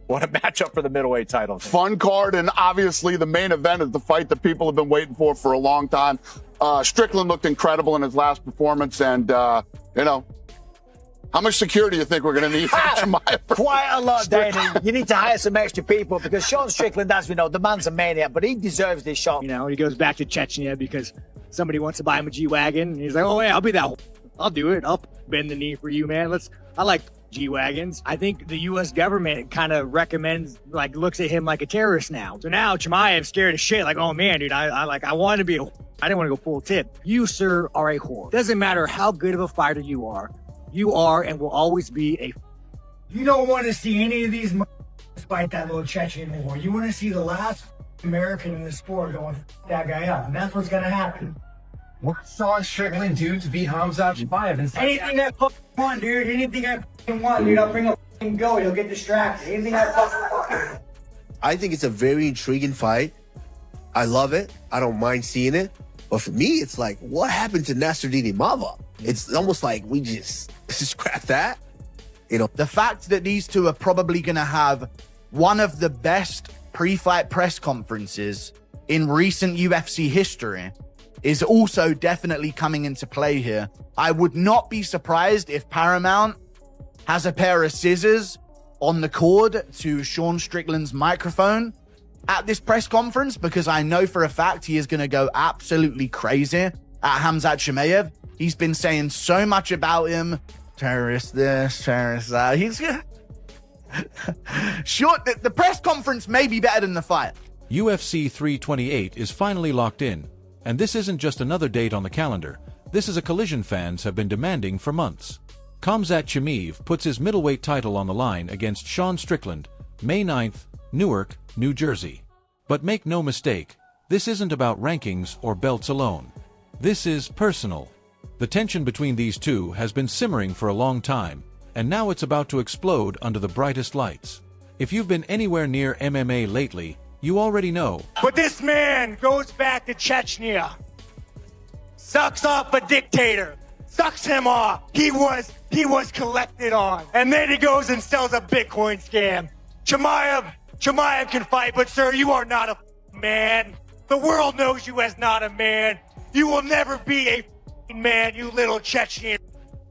What a matchup for the middleweight title. Fun card, and obviously the main event is the fight that people have been waiting for a long time. Strickland looked incredible in his last performance, and, you know, how much security do you think we're going to need from Chimaev? Quite a lot, Danny. You need to hire some extra people because Sean Strickland, as we know, the man's a maniac, but he deserves this shot. You know, he goes back to Chechnya because somebody wants to buy him a G-Wagon. And he's like, oh, yeah, I'll be that. I'll do it. I'll bend the knee for you, man. I like G-Wagons. I think the U.S. government kind of recommends, like, looks at him like a terrorist now. So now Chimaev's scared as shit. Like, oh, man, dude, I wanted to be I didn't want to go full tip. You, sir, are a whore. Doesn't matter how good of a fighter you are. You are and will always be a. You don't want to see any of these fight that little Chechen whore. You want to see the last American in the sport going that guy up, and that's what's going to happen. What saw Strickland do to beat Khamzat Chimaev? Anything I want, dude. Anything I want, dude. I'll bring a go. He'll get distracted. Anything I want. I think it's a very intriguing fight. I love it. I don't mind seeing it. But for me, it's like, what happened to Nasruddin Imava? It's almost like we just scrap that. You know, the fact that these two are probably going to have one of the best pre-fight press conferences in recent UFC history is also definitely coming into play here. I would not be surprised if Paramount has a pair of scissors on the cord to Sean Strickland's microphone at this press conference, because I know for a fact he is going to go absolutely crazy at Khamzat Chimaev. He's been saying so much about him. Terrorist this, terrorist that. He's sure, the press conference may be better than the fight. UFC 328 is finally locked in, and this isn't just another date on the calendar. This is a collision fans have been demanding for months. Khamzat Chimaev puts his middleweight title on the line against Sean Strickland, May 9th, Newark, New Jersey. But make no mistake, this isn't about rankings or belts alone. This is personal. The tension between these two has been simmering for a long time, and now it's about to explode under the brightest lights. If you've been anywhere near MMA lately, you already know. But this man goes back to Chechnya. Sucks off a dictator. Sucks him off. He was collected on. And then he goes and sells a Bitcoin scam. Chimaev can fight, but sir, you are not a man. The world knows you as not a man. You will never be a man, you little Chechen.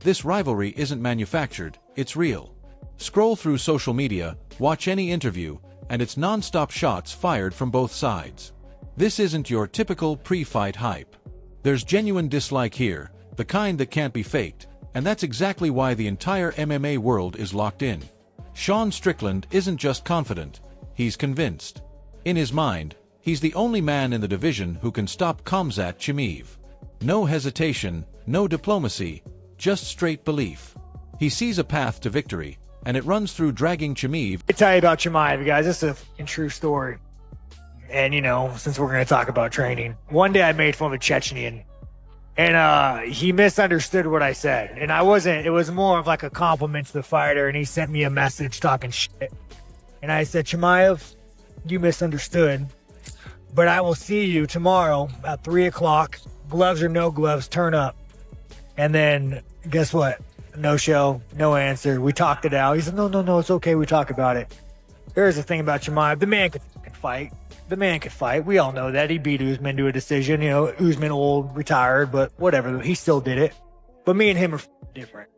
This rivalry isn't manufactured, it's real. Scroll through social media, watch any interview, and it's non-stop shots fired from both sides. This isn't your typical pre-fight hype. There's genuine dislike here, the kind that can't be faked, and that's exactly why the entire MMA world is locked in. Sean Strickland isn't just confident, he's convinced. In his mind, he's the only man in the division who can stop Khamzat Chimaev. No hesitation, no diplomacy, just straight belief. He sees a path to victory, and it runs through dragging Chimaev. Let me tell you about Chimaev, guys. This is a true story. And, you know, since we're going to talk about training, one day I made fun of a Chechnyan, and he misunderstood what I said. And it was more of like a compliment to the fighter, and he sent me a message talking shit. And I said, Chimaev, you misunderstood, but I will see you tomorrow at 3 o'clock. Gloves or no gloves, turn up. And then, guess what? No show, no answer. We talked it out. He said, no, it's okay. We talk about it. Here's the thing about Chimaev. The man could fight. The man could fight. We all know that. He beat Usman to a decision. You know, Usman old, retired, but whatever. He still did it. But me and him are different.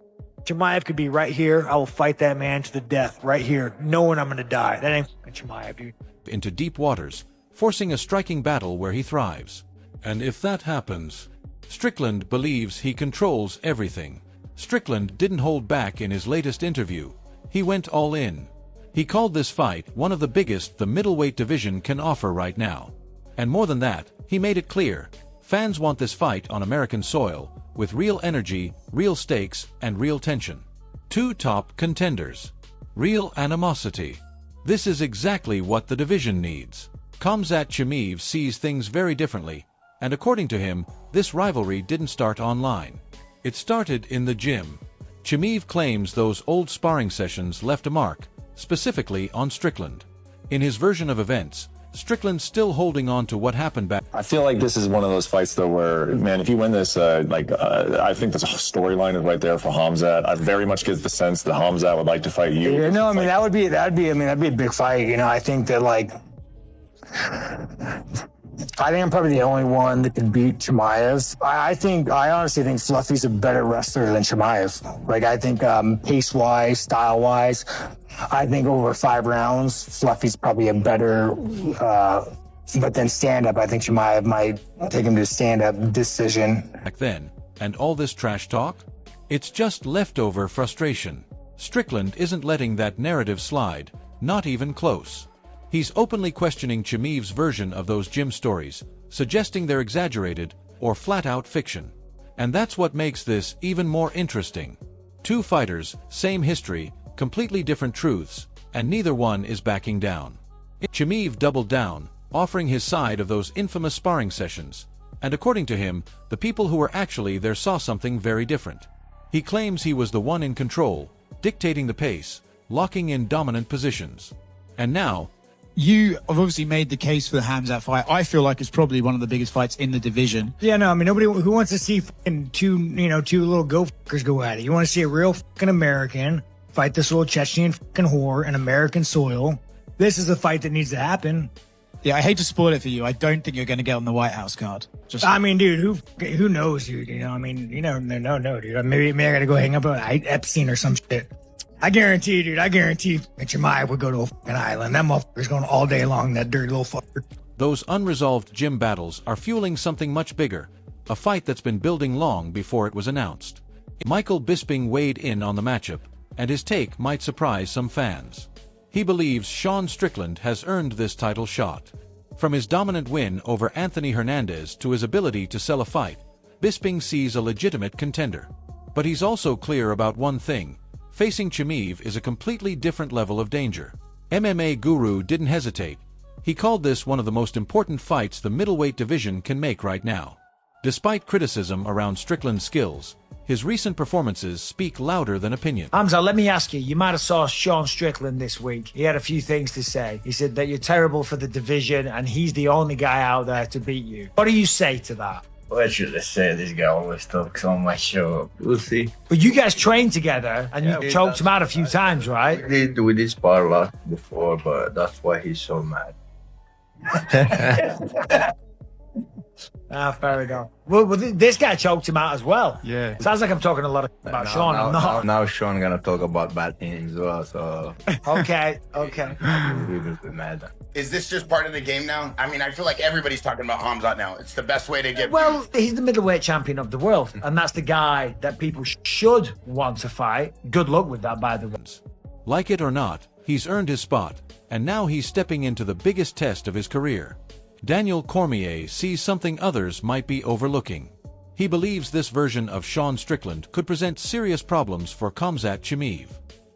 Chimaev could be right here. I will fight that man to the death right here, knowing I'm going to die. That ain't Chimaev, dude. Into deep waters, forcing a striking battle where he thrives. And if that happens, Strickland believes he controls everything. Strickland didn't hold back in his latest interview. He went all in. He called this fight one of the biggest the middleweight division can offer right now. And more than that, he made it clear, fans want this fight on American soil, with real energy, real stakes, and real tension. Two top contenders. Real animosity. This is exactly what the division needs. Khamzat Chimaev sees things very differently, and according to him, this rivalry didn't start online. It started in the gym. Chimaev claims those old sparring sessions left a mark, specifically on Strickland. In his version of events, Strickland still holding on to what happened back. I feel like this is one of those fights though where, man, if you win this, I think the storyline is right there for Khamzat. I very much get the sense that Khamzat would like to fight you. Yeah, no, I mean that'd be a big fight. You know, I think that I think I'm probably the only one that can beat Chimaev. I honestly think Fluffy's a better wrestler than Chimaev. Like, I think pace-wise, style-wise, I think over 5 rounds, Fluffy's probably a better, but then stand-up, I think Chimaev might take him to stand-up decision. Back then, and all this trash talk? It's just leftover frustration. Strickland isn't letting that narrative slide, not even close. He's openly questioning Chimaev's version of those gym stories, suggesting they're exaggerated or flat-out fiction. And that's what makes this even more interesting. 2 fighters, same history, completely different truths, and neither one is backing down. Chimaev doubled down, offering his side of those infamous sparring sessions, and according to him, the people who were actually there saw something very different. He claims he was the one in control, dictating the pace, locking in dominant positions. And now, you have obviously made the case for the Khamzat fight. I feel like it's probably one of the biggest fights in the division. Yeah, no, I mean, nobody who wants to see fucking two little go-fuckers go at it. You want to see a real fucking American fight this little Chechnyan fucking whore in American soil. This is a fight that needs to happen. Yeah, I hate to spoil it for you. I don't think you're going to get on the White House card. I mean, dude, who knows, dude? You know, I mean, no, dude. Maybe I got to go hang up on Epstein or some shit. I guarantee, dude, that Chimaev would go to a fucking island. That motherfucker's going all day long, that dirty little fucker. Those unresolved gym battles are fueling something much bigger, a fight that's been building long before it was announced. Michael Bisping weighed in on the matchup, and his take might surprise some fans. He believes Sean Strickland has earned this title shot. From his dominant win over Anthony Hernandez to his ability to sell a fight, Bisping sees a legitimate contender. But he's also clear about one thing. Facing Chimaev is a completely different level of danger. MMA guru didn't hesitate. He called this one of the most important fights the middleweight division can make right now. Despite criticism around Strickland's skills, his recent performances speak louder than opinion. Khamzat, let me ask you might have saw Sean Strickland this week. He had a few things to say. He said that you're terrible for the division and he's the only guy out there to beat you. What do you say to that? What should I say? This guy always talks on my show. We'll see. But you guys trained together and you choked him out a few times, right? We did spar a lot before, but that's why he's so mad. Fair enough. Well, this guy choked him out as well. Yeah. Sounds like I'm talking a lot about Sean. I'm not. Now Sean gonna talk about bad things as well, so... Okay. He will be mad. Is this just part of the game now? I mean, I feel like everybody's talking about Khamzat now. It's the best way to get... Well, he's the middleweight champion of the world, and that's the guy that people should want to fight. Good luck with that, by the way. Like it or not, he's earned his spot, and now he's stepping into the biggest test of his career. Daniel Cormier sees something others might be overlooking. He believes this version of Sean Strickland could present serious problems for Khamzat Chimaev.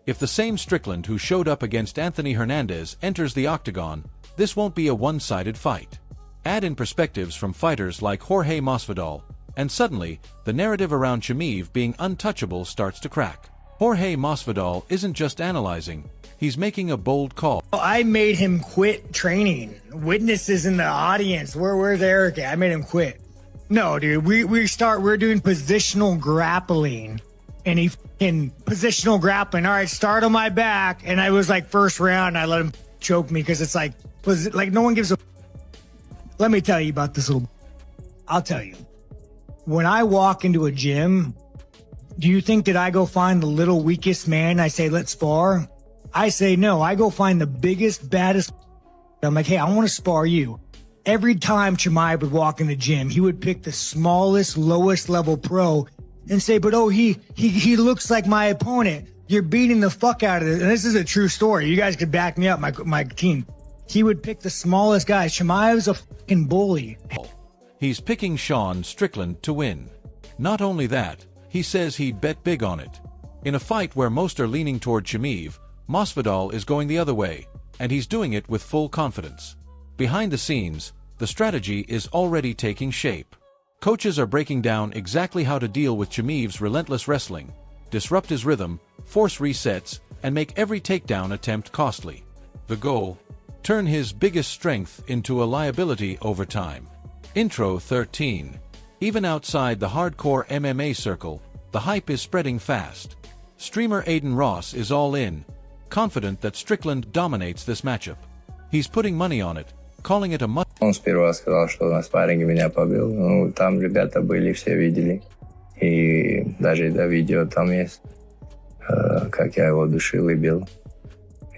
If the same Strickland who showed up against Anthony Hernandez enters the octagon, this won't be a one-sided fight. Add in perspectives from fighters like Jorge Masvidal, and suddenly, the narrative around Chimaev being untouchable starts to crack. Jorge Masvidal isn't just analyzing, he's making a bold call. I made him quit training. Witnesses in the audience. Where's Eric? I made him quit. No, dude, we're doing positional grappling. And he in positional grappling. All right, start on my back. And I was like, first round, I let him choke me because it's like, no one gives a. Let me tell you about this little. I'll tell you. When I walk into a gym, do you think that I go find the little weakest man? I say, let's spar. I say, no, I go find the biggest, baddest. I'm like, hey, I want to spar you. Every time Chimaev would walk in the gym, he would pick the smallest, lowest level pro and say, but he looks like my opponent. You're beating the fuck out of this. And this is a true story. You guys could back me up, my team. He would pick the smallest guys. Chimaev's a fucking bully. He's picking Sean Strickland to win. Not only that, he says he'd bet big on it. In a fight where most are leaning toward Chimaev, Masvidal is going the other way, and he's doing it with full confidence. Behind the scenes, the strategy is already taking shape. Coaches are breaking down exactly how to deal with Chimaev's relentless wrestling, disrupt his rhythm, force resets, and make every takedown attempt costly. The goal? turn his biggest strength into a liability over time. Intro 13. Even outside the hardcore MMA circle, the hype is spreading fast. Streamer Aiden Ross is all in, confident that Strickland dominates this matchup. He's putting money on it, calling it a must. Он сперва сказал, что на спарринге меня побил. Ну, там ребята были, все видели. И даже это видео там есть, как я его душил и бил.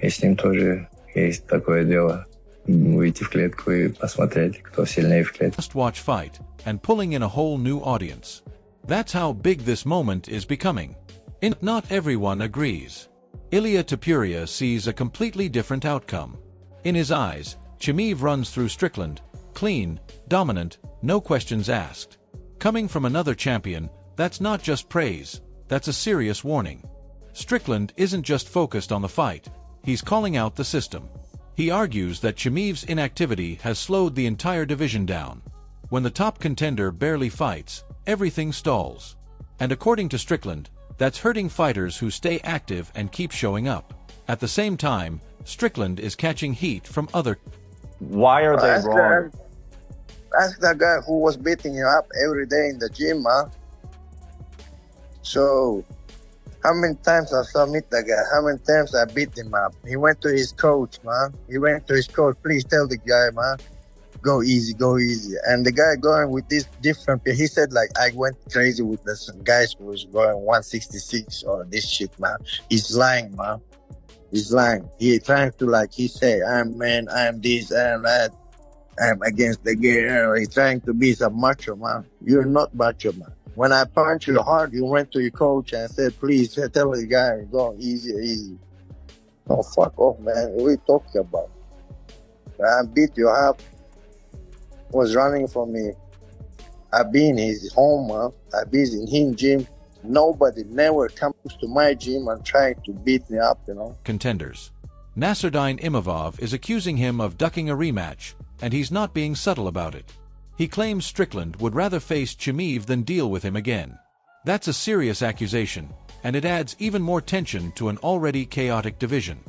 И с ним тоже есть такое дело. Выйти в клетку и посмотреть, кто сильнее в клетке. Must-watch fight, and pulling in a whole new audience. That's how big this moment is becoming. Not everyone agrees. Ilya Topuria sees a completely different outcome. In his eyes, Chimaev runs through Strickland, clean, dominant, no questions asked. Coming from another champion, that's not just praise, that's a serious warning. Strickland isn't just focused on the fight, he's calling out the system. He argues that Chimaev's inactivity has slowed the entire division down. When the top contender barely fights, everything stalls. And according to Strickland, that's hurting fighters who stay active and keep showing up. At the same time, Strickland is catching heat from other. Why are they wrong? Ask that guy who was beating you up every day in the gym, man. So, how many times I submit that guy? How many times I beat him up? He went to his coach, man. He went to his coach. Please tell the guy, man, go easy, go easy. And the guy going with this different, he said, like, I went crazy with this guys who was going 166 or this shit, man. He's lying, man. He's lying. He trying to, like, he say, I'm man, I'm this, I'm that. I'm against the game. He's trying to be some macho, man. You're not macho, man. When I punched you hard, you went to your coach and said, please tell the guy, go easy, easy. Oh, fuck off, man. What are you talking about? I beat you up. Was running from me. I've been in his home, man. I've been in his gym. Nobody never comes to my gym and trying to beat me up, you know. Contenders. Nasruddin Imavov is accusing him of ducking a rematch, and he's not being subtle about it. He claims Strickland would rather face Chimaev than deal with him again. That's a serious accusation, and it adds even more tension to an already chaotic division.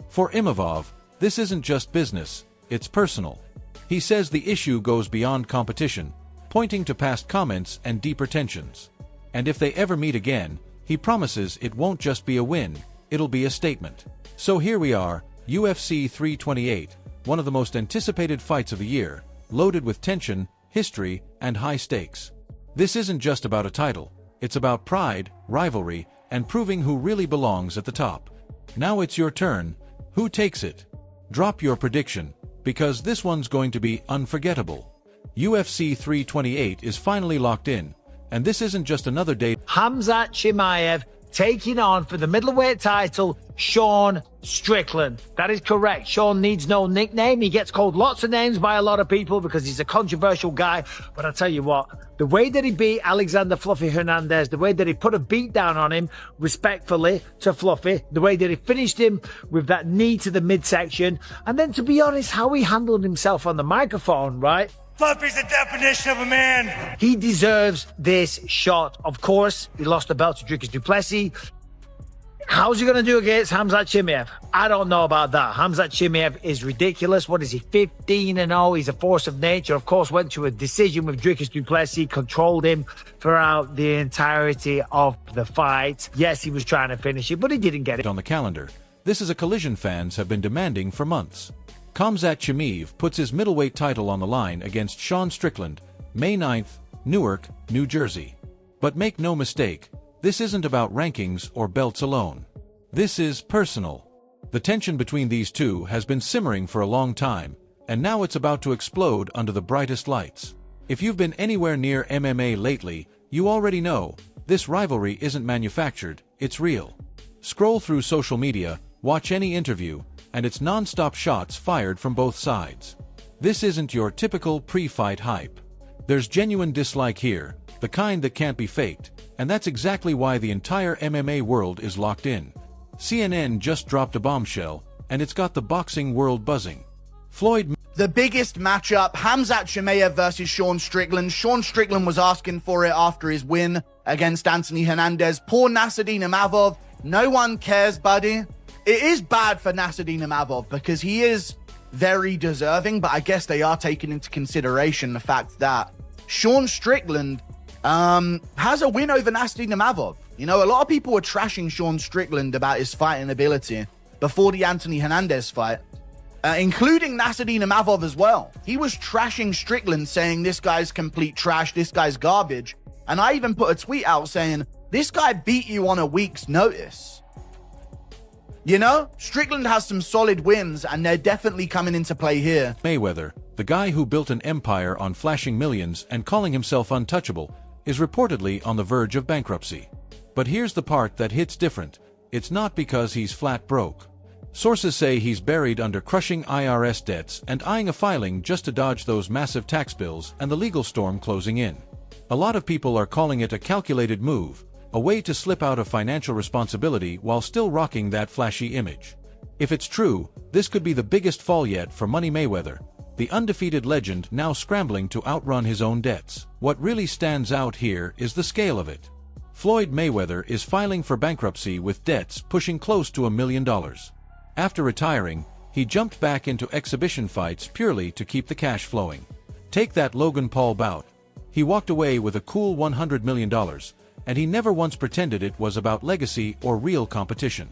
For Imavov, this isn't just business, it's personal. He says the issue goes beyond competition, pointing to past comments and deeper tensions. And if they ever meet again, he promises it won't just be a win, it'll be a statement. So here we are, UFC 328, one of the most anticipated fights of the year, loaded with tension, history, and high stakes. This isn't just about a title, it's about pride, rivalry, and proving who really belongs at the top. Now it's your turn. Who takes it? Drop your prediction, because this one's going to be unforgettable. UFC 328 is finally locked in, and this isn't just another day. Khamzat Chimaev taking on for the middleweight title, Sean Strickland. That is correct. Sean needs no nickname. He gets called lots of names by a lot of people because he's a controversial guy. But I tell you what, the way that he beat Alexander Fluffy Hernandez, the way that he put a beat down on him respectfully to Fluffy, the way that he finished him with that knee to the midsection, and then to be honest, how he handled himself on the microphone, right? Fluffy's the definition of a man. He deserves this shot. Of course, he lost the belt to Dricus du Plessis. How's he going to do against Khamzat Chimaev? I don't know about that. Khamzat Chimaev is ridiculous. What is he, 15-0? He's a force of nature. Of course, went to a decision with Dricus du Plessis, controlled him throughout the entirety of the fight. Yes, he was trying to finish it, but he didn't get it. On the calendar, this is a collision fans have been demanding for months. Khamzat Chimaev puts his middleweight title on the line against Sean Strickland, May 9th, Newark, New Jersey. But make no mistake, this isn't about rankings or belts alone. This is personal. The tension between these two has been simmering for a long time, and now it's about to explode under the brightest lights. If you've been anywhere near MMA lately, you already know, this rivalry isn't manufactured, it's real. Scroll through social media, watch any interview, and it's non-stop shots fired from both sides. This isn't your typical pre-fight hype. There's genuine dislike here, the kind that can't be faked, and that's exactly why the entire MMA world is locked in. CNN just dropped a bombshell, and it's got the boxing world buzzing. The biggest matchup, Khamzat Chimaev versus Sean Strickland. Sean Strickland was asking for it after his win against Anthony Hernandez. Poor Nasruddin Imavov. No one cares, buddy. It is bad for Nasruddin Imavov because he is very deserving, but I guess they are taking into consideration the fact that Sean Strickland has a win over Nasty Namavov. You know, a lot of people were trashing Sean Strickland about his fighting ability before the Anthony Hernandez fight, including Nasruddin Namavov as well. He was trashing Strickland, saying this guy's complete trash, this guy's garbage. And I even put a tweet out saying, this guy beat you on a week's notice. You know, Strickland has some solid wins, and they're definitely coming into play here. Mayweather, the guy who built an empire on flashing millions and calling himself untouchable, is reportedly on the verge of bankruptcy. But here's the part that hits different. It's not because he's flat broke. Sources say he's buried under crushing IRS debts and eyeing a filing just to dodge those massive tax bills and the legal storm closing in. A lot of people are calling it a calculated move, a way to slip out of financial responsibility while still rocking that flashy image. If it's true, this could be the biggest fall yet for Money Mayweather, the undefeated legend now scrambling to outrun his own debts. What really stands out here is the scale of it. Floyd Mayweather is filing for bankruptcy with debts pushing close to $1 million. After retiring, he jumped back into exhibition fights purely to keep the cash flowing. Take that Logan Paul bout. He walked away with a cool $100 million, and he never once pretended it was about legacy or real competition.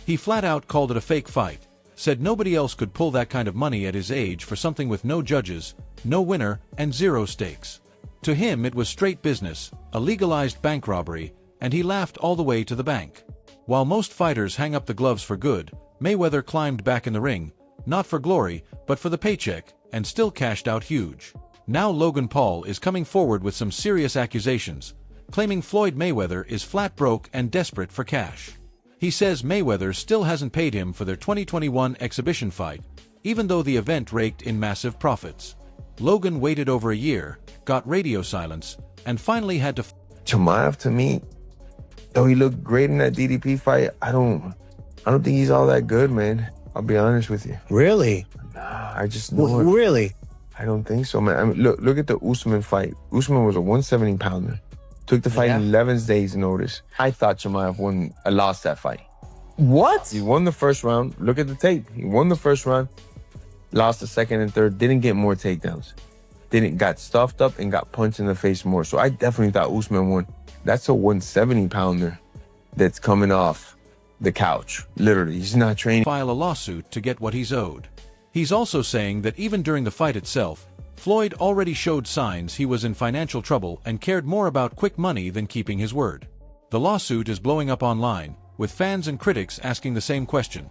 He flat out called it a fake fight, said nobody else could pull that kind of money at his age for something with no judges, no winner, and zero stakes. To him it was straight business, a legalized bank robbery, and he laughed all the way to the bank. While most fighters hang up the gloves for good, Mayweather climbed back in the ring, not for glory, but for the paycheck, and still cashed out huge. Now Logan Paul is coming forward with some serious accusations, claiming Floyd Mayweather is flat broke and desperate for cash. He says Mayweather still hasn't paid him for their 2021 exhibition fight, even though the event raked in massive profits. Logan waited over a year, got radio silence, and finally had to Chimaev, to me, though he looked great in that DDP fight, I don't think he's all that good, man. I'll be honest with you. Really? Nah, I just know it. Really? I don't think so, man. I mean, look at the Usman fight. Usman was a 170-pounder. Took the fight in 11 days' notice. I thought Chimaev lost that fight. What? He won the first round. Look at the tape. He won the first round, lost the second and third, didn't get more takedowns. Got stuffed up and got punched in the face more. So I definitely thought Usman won. That's a 170-pounder that's coming off the couch. Literally, he's not training. File a lawsuit to get what he's owed. He's also saying that even during the fight itself, Floyd already showed signs he was in financial trouble and cared more about quick money than keeping his word. The lawsuit is blowing up online, with fans and critics asking the same question.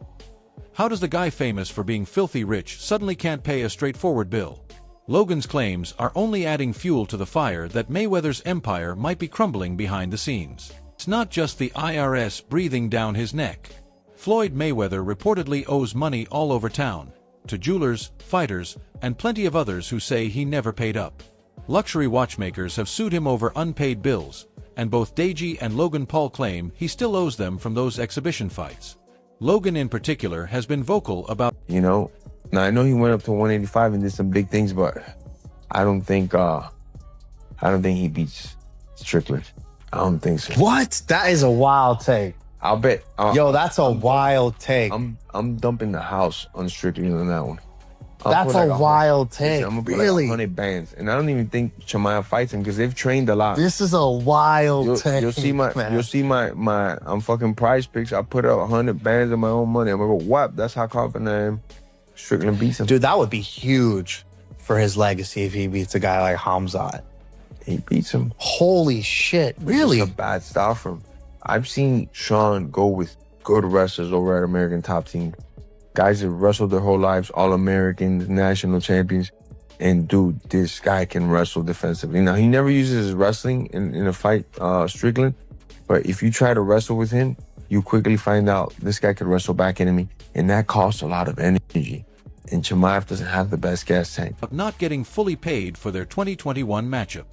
How does the guy famous for being filthy rich suddenly can't pay a straightforward bill? Logan's claims are only adding fuel to the fire that Mayweather's empire might be crumbling behind the scenes. It's not just the IRS breathing down his neck. Floyd Mayweather reportedly owes money all over town, to jewelers, fighters, and plenty of others who say he never paid up. Luxury watchmakers have sued him over unpaid bills, and both Deji and Logan Paul claim he still owes them from those exhibition fights. Logan in particular has been vocal about, You know, now I know he went up to 185 and did some big things, but I don't think he beats Strickland. I don't think so. What? That is a wild take. I'll bet. Yo, that's a wild take. I'm dumping the house on Strickland on that one. That's a wild take. I'm gonna put really? like 100 bands, and I don't even think Chimaev fights him because they've trained a lot. This is a wild take. You'll see my I'm fucking prize picks. I put up 100 bands of my own money. I'm gonna go whap. That's how confident I am. Strickland beats him. Dude, that would be huge for his legacy if he beats a guy like Khamzat. He beats him. Holy shit! Really? It's a bad style for him. I've seen Sean go with good wrestlers over at American Top Team. Guys that wrestled their whole lives, All-Americans, national champions. And dude, this guy can wrestle defensively. Now, he never uses his wrestling in a fight, Strickland. But if you try to wrestle with him, you quickly find out this guy could wrestle back into me. And that costs a lot of energy. And Chimaev doesn't have the best gas tank. not getting fully paid for their 2021 matchup.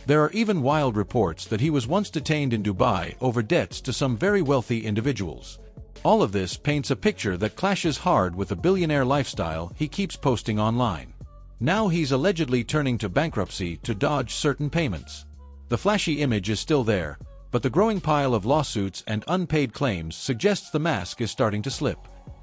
There are even wild reports that he was once detained in Dubai over debts to some very wealthy individuals. All of this paints a picture that clashes hard with the billionaire lifestyle he keeps posting online. Now he's allegedly turning to bankruptcy to dodge certain payments. The flashy image is still there, but the growing pile of lawsuits and unpaid claims suggests the mask is starting to slip.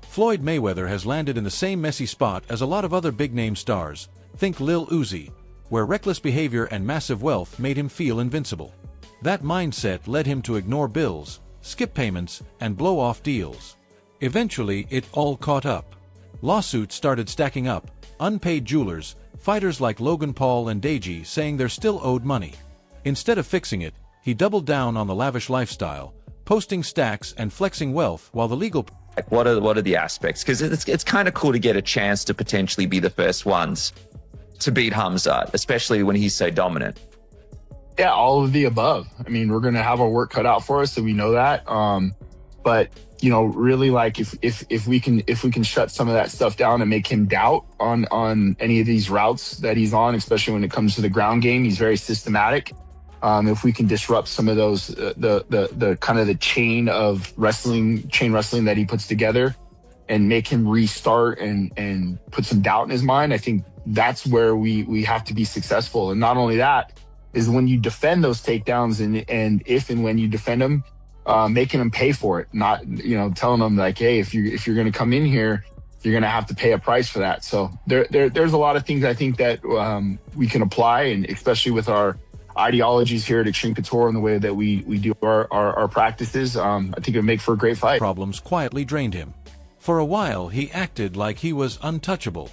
Floyd Mayweather has landed in the same messy spot as a lot of other big-name stars, think Lil Uzi, where reckless behavior and massive wealth made him feel invincible. That mindset led him to ignore bills, skip payments, and blow off deals. Eventually, it all caught up. Lawsuits started stacking up, unpaid jewelers, fighters like Logan Paul and Deji saying they're still owed money. Instead of fixing it, he doubled down on the lavish lifestyle, posting stacks and flexing wealth while the legal... Like, what are the aspects? Because it's kind of cool to get a chance to potentially be the first ones to beat Khamzat, especially when he's so dominant. Yeah, all of the above. I mean, we're going to have our work cut out for us, so we know that. But you know, really, like if we can shut some of that stuff down and make him doubt on any of these routes that he's on, especially when it comes to the ground game, he's very systematic. If we can disrupt some of those the kind of the chain wrestling that he puts together and make him restart and put some doubt in his mind, I think that's where we have to be successful. And not only that, is when you defend those takedowns and if and when you defend them, making them pay for it, not, you know, telling them like, hey, if you're going to come in here, you're going to have to pay a price for that. So there's a lot of things I think that we can apply, and especially with our ideologies here at Extreme Couture and the way that we do our practices, I think it would make for a great fight. Problems quietly drained him. For a while, he acted like he was untouchable.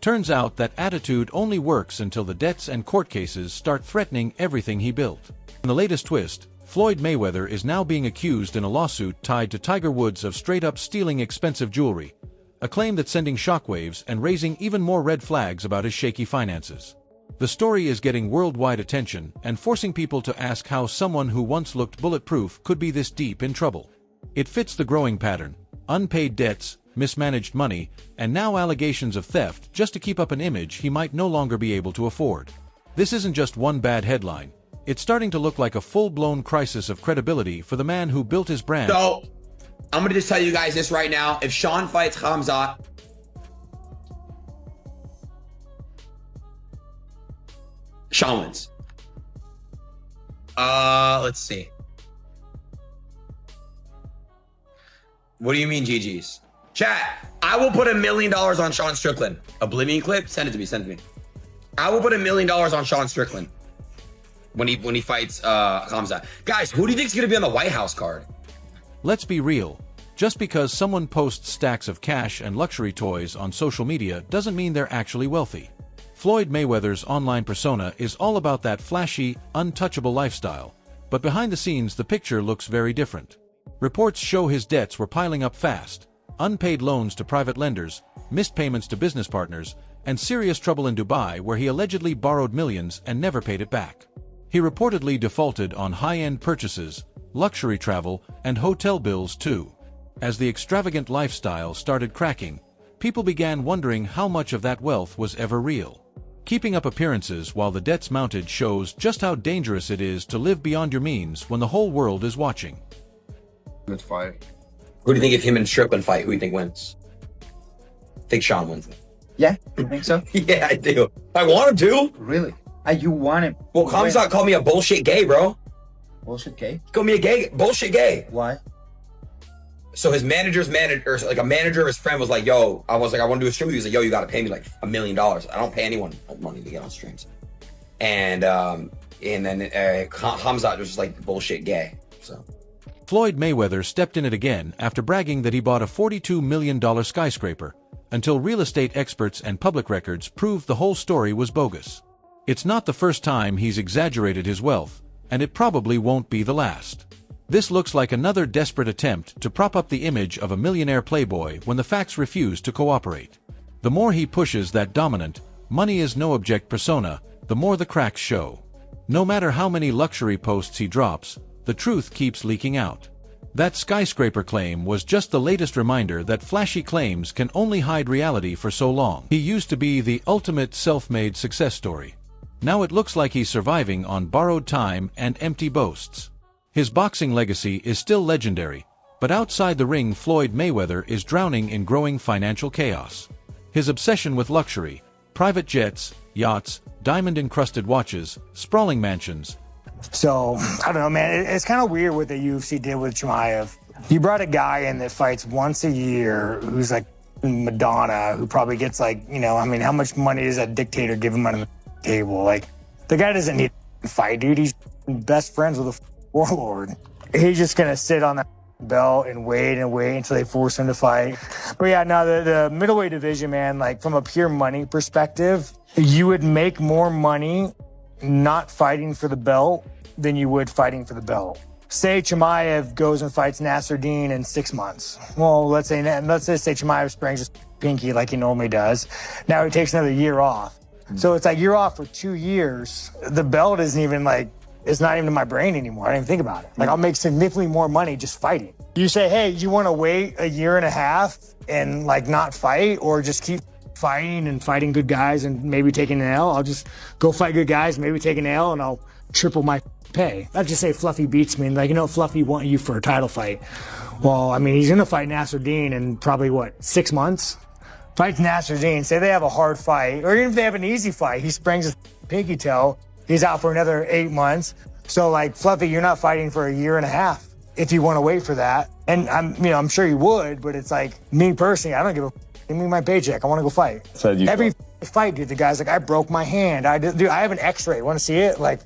Turns out that attitude only works until the debts and court cases start threatening everything he built. In the latest twist, Floyd Mayweather is now being accused in a lawsuit tied to Tiger Woods of straight-up stealing expensive jewelry, a claim that's sending shockwaves and raising even more red flags about his shaky finances. The story is getting worldwide attention and forcing people to ask how someone who once looked bulletproof could be this deep in trouble. It fits the growing pattern: unpaid debts, mismanaged money, and now allegations of theft just to keep up an image he might no longer be able to afford. This isn't just one bad headline. It's starting to look like a full-blown crisis of credibility for the man who built his brand. So, I'm going to just tell you guys this right now. If Sean fights Khamzat, Sean wins. Let's see. What do you mean GG's? Chat, I will put $1 million on Sean Strickland. Oblivion clip? Send it to me, send it to me. I will put $1 million on Sean Strickland when he fights Khamzat. Guys, who do you think is going to be on the White House card? Let's be real. Just because someone posts stacks of cash and luxury toys on social media doesn't mean they're actually wealthy. Floyd Mayweather's online persona is all about that flashy, untouchable lifestyle, but behind the scenes the picture looks very different. Reports show his debts were piling up fast: unpaid loans to private lenders, missed payments to business partners, and serious trouble in Dubai where he allegedly borrowed millions and never paid it back. He reportedly defaulted on high-end purchases, luxury travel, and hotel bills too. As the extravagant lifestyle started cracking, people began wondering how much of that wealth was ever real. Keeping up appearances while the debts mounted shows just how dangerous it is to live beyond your means when the whole world is watching. Good fight. Who do you think if him and Strickland fight, who do you think wins? I think Sean wins. Yeah, you think so? Yeah, I do. I want him to. Really? You want him? Well, Khamzat called me a bullshit gay, bro. Bullshit gay? He called me a gay, bullshit gay. Why? So his manager's manager, like a manager of his friend was like, yo, I was like, I want to do a stream. He was like, yo, you got to pay me like $1 million. I don't pay anyone money to get on streams. And then Khamzat was just like bullshit gay. So Floyd Mayweather stepped in it again after bragging that he bought a $42 million skyscraper, until real estate experts and public records proved the whole story was bogus. It's not the first time he's exaggerated his wealth, and it probably won't be the last. This looks like another desperate attempt to prop up the image of a millionaire playboy when the facts refuse to cooperate. The more he pushes that dominant, money is no object persona, the more the cracks show. No matter how many luxury posts he drops, the truth keeps leaking out. That skyscraper claim was just the latest reminder that flashy claims can only hide reality for so long. He used to be the ultimate self-made success story. Now it looks like he's surviving on borrowed time and empty boasts. His boxing legacy is still legendary, but outside the ring Floyd Mayweather is drowning in growing financial chaos. His obsession with luxury, private jets, yachts, diamond-encrusted watches, sprawling mansions. So, I don't know, man. It's kind of weird what the UFC did with Chimaev. You brought a guy in that fights once a year who's like Madonna, who probably gets like, you know, I mean, how much money does that dictator give him on the table? Like, the guy doesn't need to fight, dude. He's best friends with a warlord. He's just gonna sit on that belt and wait until they force him to fight. But yeah, no, the middleweight division, man, like from a pure money perspective, you would make more money not fighting for the belt than you would fighting for the belt. Say Chimaev goes and fights Nasruddin in 6 months. Well, let's say Chimaev sprains his pinky like he normally does. Now he takes another year off. So it's like you're off for 2 years. The belt isn't even like, it's not even in my brain anymore. I don't even think about it. Like, I'll make significantly more money just fighting. You say, hey, you want to wait a year and a half and like not fight, or just keep fighting and fighting good guys and maybe taking an L? I'll just go fight good guys, maybe take an L, and I'll triple my pay. I'd just say Fluffy beats me and like, you know, Fluffy want you for a title fight. Well, I mean, he's going to fight Nasruddin in probably, what, 6 months? Fights Nasruddin, say they have a hard fight, or even if they have an easy fight, he sprains his pinky toe, he's out for another 8 months. So like, Fluffy, you're not fighting for a year and a half if you want to wait for that. And I'm sure you would, but it's like, me personally, I don't give a give me my paycheck. I want to go fight. Every fight, dude, the guy's like, I broke my hand. Dude, I have an x-ray. Want to see it? Like,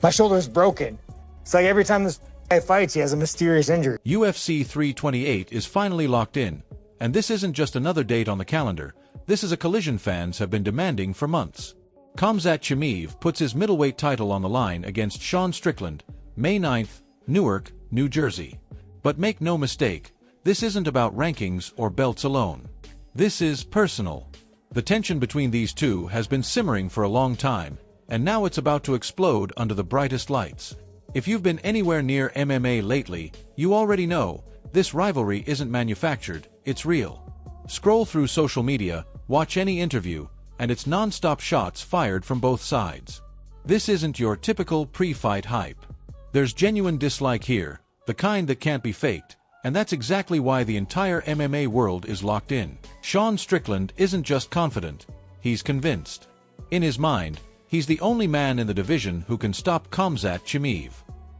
my shoulder's broken. It's like every time this guy fights, he has a mysterious injury. UFC 328 is finally locked in, and this isn't just another date on the calendar. This is a collision fans have been demanding for months. Khamzat Chimaev puts his middleweight title on the line against Sean Strickland, May 9th, Newark, New Jersey. But make no mistake, this isn't about rankings or belts alone. This is personal. The tension between these two has been simmering for a long time, and now it's about to explode under the brightest lights. If you've been anywhere near MMA lately, you already know, this rivalry isn't manufactured, it's real. Scroll through social media, watch any interview, and it's non-stop shots fired from both sides. This isn't your typical pre-fight hype. There's genuine dislike here, the kind that can't be faked, and that's exactly why the entire MMA world is locked in. Sean Strickland isn't just confident, he's convinced. In his mind, he's the only man in the division who can stop Khamzat Chimaev.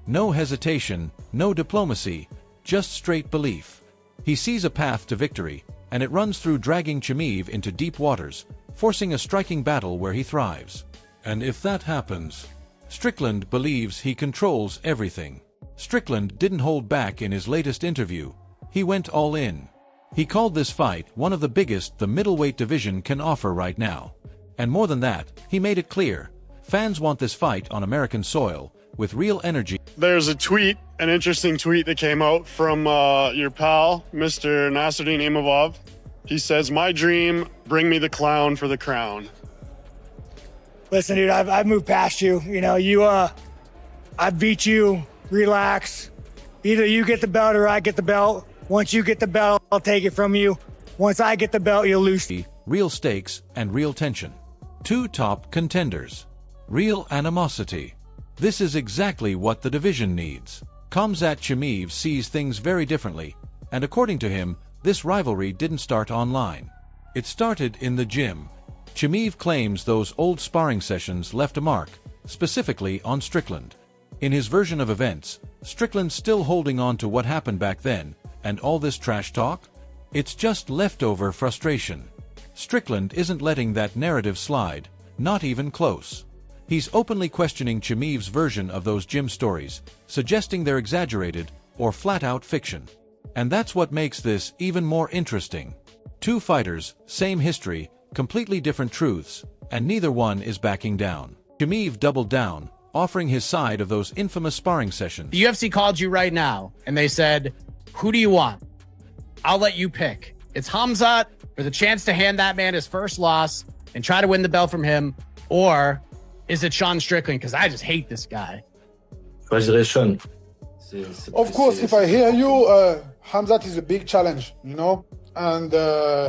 No hesitation, no diplomacy, just straight belief. He sees a path to victory, and it runs through dragging Chimaev into deep waters, forcing a striking battle where he thrives. And if that happens, Strickland believes he controls everything. Strickland didn't hold back in his latest interview. He went all in. He called this fight one of the biggest the middleweight division can offer right now. And more than that, he made it clear, fans want this fight on American soil, with real energy. There's a tweet, an interesting tweet that came out from your pal, Mr. Nasruddin Imavov. He says, "My dream, bring me the clown for the crown." Listen, dude, I've moved past you. You know, I beat you. Relax. Either you get the belt or I get the belt. Once you get the belt, I'll take it from you. Once I get the belt, you'll lose. Real stakes and real tension. Two top contenders. Real animosity. This is exactly what the division needs. Khamzat Chimaev sees things very differently, and according to him, this rivalry didn't start online. It started in the gym. Chimaev claims those old sparring sessions left a mark, specifically on Strickland. In his version of events, Strickland's still holding on to what happened back then, and all this trash talk? It's just leftover frustration. Strickland isn't letting that narrative slide, not even close. He's openly questioning Chimaev's version of those gym stories, suggesting they're exaggerated or flat-out fiction. And that's what makes this even more interesting. Two fighters, same history, completely different truths, and neither one is backing down. Chimaev doubled down, offering his side of those infamous sparring sessions. The UFC called you right now, and they said, who do you want? I'll let you pick. It's Khamzat for the chance to hand that man his first loss and try to win the belt from him, or is it Sean Strickland? Because I just hate this guy. Of course, if I hear you, Khamzat is a big challenge, you know, and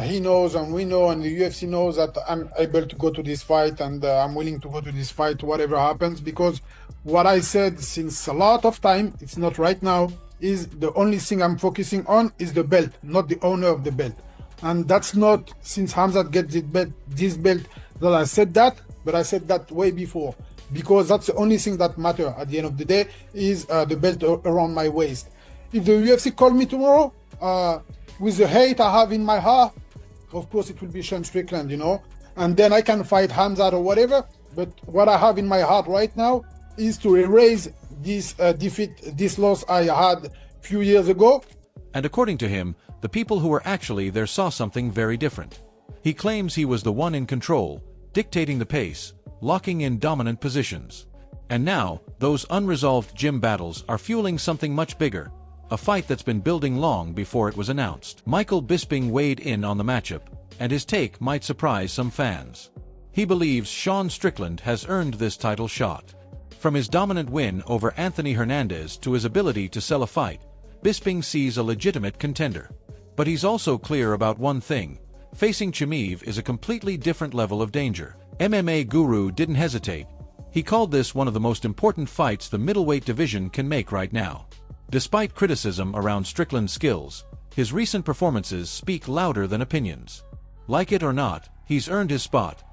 he knows and we know and the UFC knows that I'm able to go to this fight and I'm willing to go to this fight, whatever happens, because what I said since a lot of time, it's not right now, is the only thing I'm focusing on is the belt, not the owner of the belt. And that's not since Khamzat gets this belt that I said that, but I said that way before, because that's the only thing that matters at the end of the day is the belt around my waist. if the UFC call me tomorrow, with the hate I have in my heart, of course it will be Sean Strickland, you know, and then I can fight Khamzat or whatever. But what I have in my heart right now is to erase this defeat, this loss I had a few years ago. And according to him, the people who were actually there saw something very different. He claims he was the one in control, dictating the pace, locking in dominant positions. And now, those unresolved gym battles are fueling something much bigger, a fight that's been building long before it was announced. Michael Bisping weighed in on the matchup, and his take might surprise some fans. He believes Sean Strickland has earned this title shot. From his dominant win over Anthony Hernandez to his ability to sell a fight, Bisping sees a legitimate contender. But he's also clear about one thing: facing Chimaev is a completely different level of danger. MMA guru didn't hesitate. He called this one of the most important fights the middleweight division can make right now. Despite criticism around Strickland's skills, his recent performances speak louder than opinions. Like it or not, he's earned his spot,